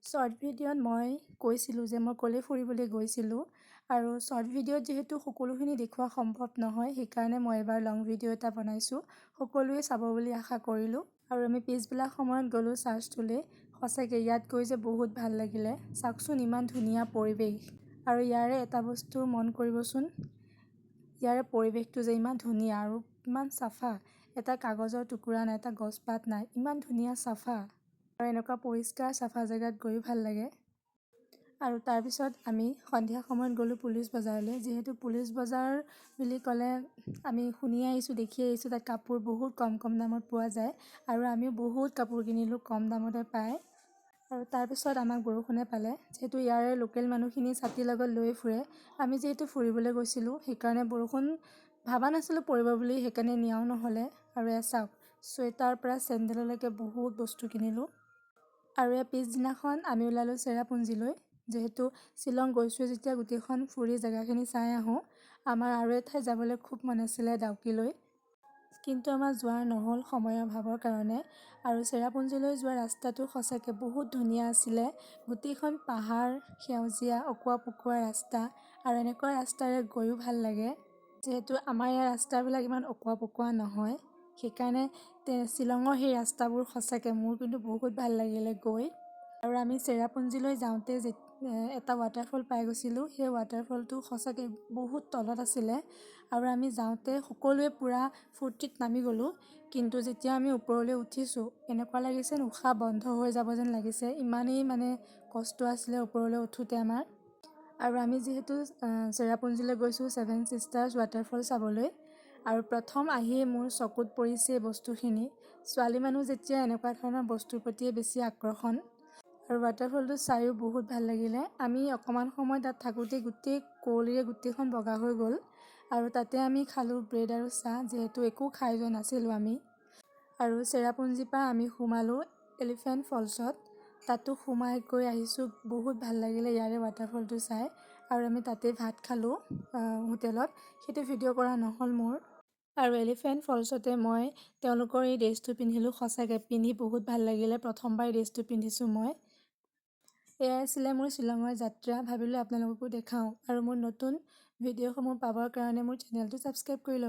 Short ভিডিঅ'ত মই কৈছিলোঁ যে মই ক'লৈ ফুৰিবলৈ গৈছিলোঁ আৰু শৰ্ট ভিডিঅ'ত যিহেতু সকলোখিনি দেখুওৱা সম্ভৱ নহয়, সেইকাৰণে মই এবাৰ লং ভিডিঅ' এটা বনাইছোঁ। সকলোৱে চাব বুলি আশা কৰিলোঁ আৰু আমি পিছবেলা সময়ত গ'লোঁ চাৰ্চটোলৈ। সঁচাকৈ ইয়াত গৈ যে বহুত ভাল লাগিলে। চাওকচোন ইমান ধুনীয়া পৰিৱেশ আৰু ইয়াৰে এটা বস্তু মন কৰিবচোন, ইয়াৰে পৰিৱেশটো যে ইমান ধুনীয়া আৰু ইমান চাফা। এটা কাগজৰ টুকুৰা নাই, এটা গছপাত নাই, ইমান ধুনীয়া চাফা। আৰু এনেকুৱা পৰিষ্কাৰ চাফা জেগাত গৈও ভাল লাগে। আৰু তাৰপিছত আমি সন্ধিয়া সময়ত গ'লোঁ পুলিচ বজাৰলৈ। যিহেতু পুলিচ বজাৰ বুলি ক'লে আমি শুনি আহিছোঁ, দেখি আহিছোঁ, তাত কাপোৰ বহুত কম কম দামত পোৱা যায় আৰু আমিও বহুত কাপোৰ কিনিলোঁ, কম দামতে পায়। আৰু তাৰপিছত আমাক বৰষুণে পালে। যিহেতু ইয়াৰে লোকেল মানুহখিনি ছাতি লগত লৈ ফুৰে, আমি যিহেতু ফুৰিবলৈ গৈছিলোঁ সেইকাৰণে বৰষুণ ভাবা নাছিলোঁ পৰিব বুলি, সেইকাৰণে নিয়াও নহ'লে। আৰু চাওক, চুৱেটাৰৰ পৰা চেণ্ডেললৈকে বহুত বস্তু কিনিলোঁ। আৰু পিছদিনাখন আমি ওলালোঁ চেৰাপুঞ্জীলৈ। যিহেতু শ্বিলং গৈছোঁ যেতিয়া গোটেইখন ফুৰি জেগাখিনি চাই আহোঁ। আমাৰ আৰু এঠাইত যাবলৈ খুব মন আছিলে, ডাউকিলৈ, কিন্তু আমাৰ যোৱাৰ নহ'ল সময়ৰ অভাৱৰ কাৰণে। আৰু চেৰাপুঞ্জীলৈ যোৱা ৰাস্তাটো সঁচাকৈ বহুত ধুনীয়া আছিলে। গোটেইখন পাহাৰ, সেউজীয়া অকোৱা পকোৱা ৰাস্তা আৰু এনেকুৱা ৰাস্তাৰে গৈও ভাল লাগে। যিহেতু আমাৰ ইয়াৰ ৰাস্তাবিলাক ইমান অকোৱা পকোৱা নহয়, সেইকাৰণে শ্বিলঙৰ সেই ৰাস্তাবোৰ সঁচাকৈ মোৰ কিন্তু বহুত ভাল লাগিলে গৈ। আৰু আমি চেৰাপুঞ্জীলৈ যাওঁতে এটা ৱাটাৰফল পাই গৈছিলোঁ। সেই ৱাটাৰফলটো সঁচাকৈ বহুত তলত আছিলে আৰু আমি যাওঁতে সকলোৱে পূৰা ফূৰ্তিত নামি গ'লোঁ। কিন্তু যেতিয়া আমি ওপৰলৈ উঠিছোঁ, এনেকুৱা লাগিছে উশাহ বন্ধ হৈ যাব যেন লাগিছে, ইমানেই কষ্ট আছিলে ওপৰলৈ উঠোঁতে আমাৰ। আৰু আমি যিহেতু চেৰাপুঞ্জীলৈ গৈছোঁ 7 ছিষ্টাৰ্ছ ৱাটাৰফল চাবলৈ, আৰু প্ৰথম আহিয়ে মোৰ চকুত পৰিছে এই বস্তুখিনি। ছোৱালী মানুহ যেতিয়া এনেকুৱা ধৰণৰ বস্তুৰ প্ৰতিয়ে বেছি আকৰ্ষণ। আৰু ৱাটাৰফলটো চাইও বহুত ভাল লাগিলে। আমি অকণমান সময় তাত থাকোঁতে গোটেই কুঁৱলীৰে গোটেইখন বগা হৈ গ'ল। আৰু তাতে আমি খালোঁ ব্ৰেড আৰু চাহ, যিহেতু একো খাই যোৱা নাছিলোঁ আমি। আৰু চেৰাপুঞ্জীৰ পৰা আমি সোমালোঁ এলিফেণ্ট ফলছত। তাতো সোমাই গৈ আহিছোঁ, বহুত ভাল লাগিলে ইয়াৰে ৱাটাৰফলটো চাই। আৰু আমি তাতে ভাত খালোঁ হোটেলত, সেইটো ভিডিঅ' কৰা নহ'ল মোৰ। আৰু এলিফেণ্ট ফলছতে মই তেওঁলোকৰ এই ড্ৰেছটো পিন্ধিলোঁ। সঁচাকৈ পিন্ধি বহুত ভাল লাগিলে, প্ৰথমবাৰ ড্ৰেছটো পিন্ধিছোঁ মই। এয়াই আছিলে মোৰ শ্বিলঙৰ যাত্ৰা। ভাবিলোঁ আপোনালোককো দেখাওঁ। আৰু মোৰ নতুন ভিডিঅ'সমূহ পাবৰ কাৰণে মোৰ চেনেলটো ছাবস্ক্ৰাইব কৰি ল'ব।